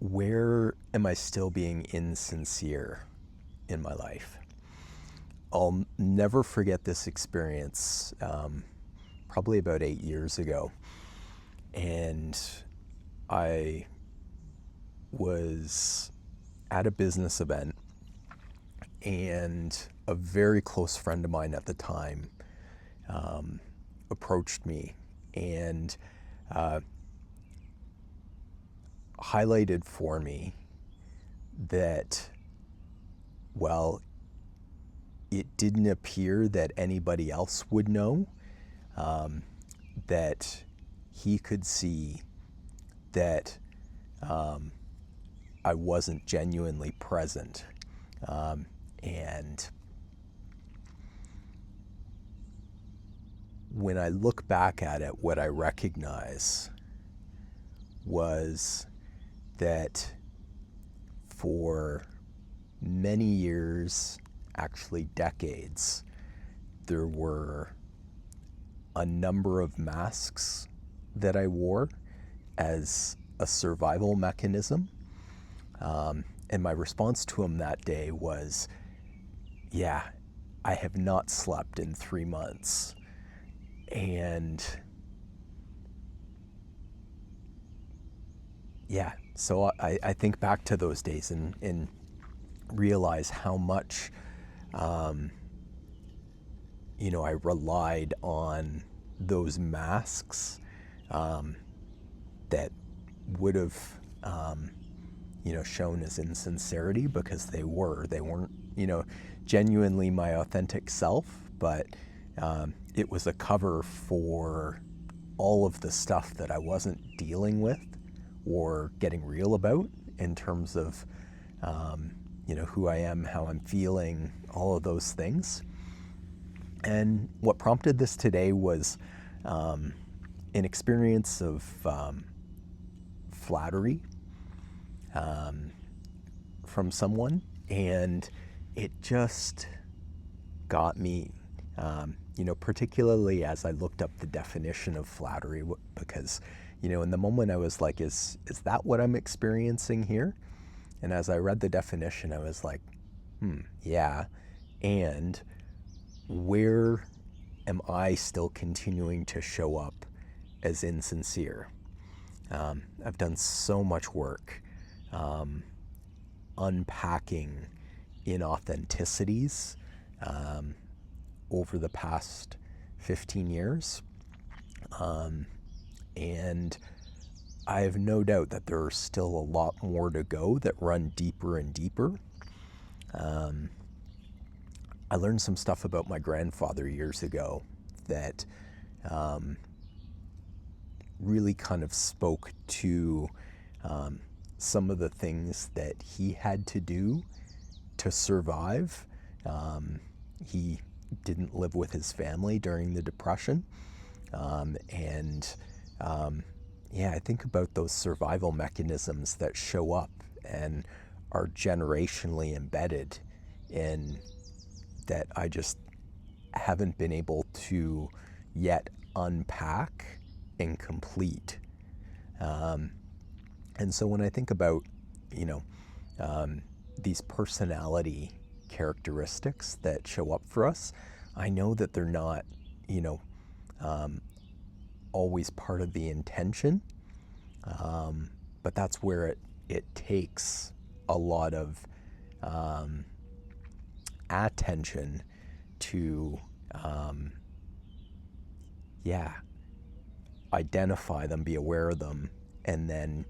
where am I still being insincere in my life? I'll never forget this experience, probably about 8 years ago. And I was at a business event, and a very close friend of mine at the time approached me and highlighted for me that, well, it didn't appear that anybody else would know, that he could see that I wasn't genuinely present. And when I look back at it, what I recognize was that for many years, actually decades, there were a number of masks that I wore as a survival mechanism. And my response to him that day was, yeah, I have not slept in 3 months. And yeah, so I think back to those days and realize how much, I relied on those masks that would have, shown as insincerity, because they weren't, genuinely my authentic self, but it was a cover for all of the stuff that I wasn't dealing with or getting real about in terms of, who I am, how I'm feeling, all of those things. And what prompted this today was an experience of flattery from someone, and it just got me, particularly as I looked up the definition of flattery, because, in the moment I was like, is that what I'm experiencing here? And as I read the definition, I was like, yeah. And where am I still continuing to show up as insincere? I've done so much work unpacking inauthenticities over the past 15 years. And I have no doubt that there are still a lot more to go that run deeper and deeper. I learned some stuff about my grandfather years ago that really kind of spoke to some of the things that he had to do to survive. He didn't live with his family during the Depression. I think about those survival mechanisms that show up and are generationally embedded in that I just haven't been able to yet unpack and complete. And so when I think about, these personality characteristics that show up for us, I know that they're not, always part of the intention, but that's where it takes a lot of attention to, identify them, be aware of them, and then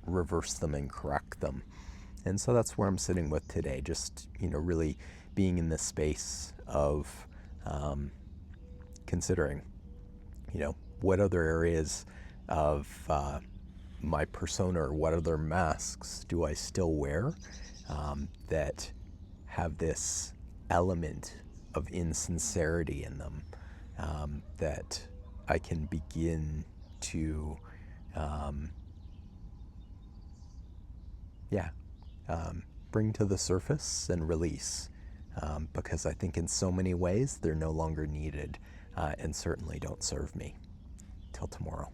reverse them and correct them. And so that's where I'm sitting with today, just, really being in this space of considering, what other areas of my persona, or what other masks do I still wear that have this element of insincerity in them, that I can begin to bring to the surface and release, because I think in so many ways they're no longer needed, and certainly don't serve me. Till tomorrow.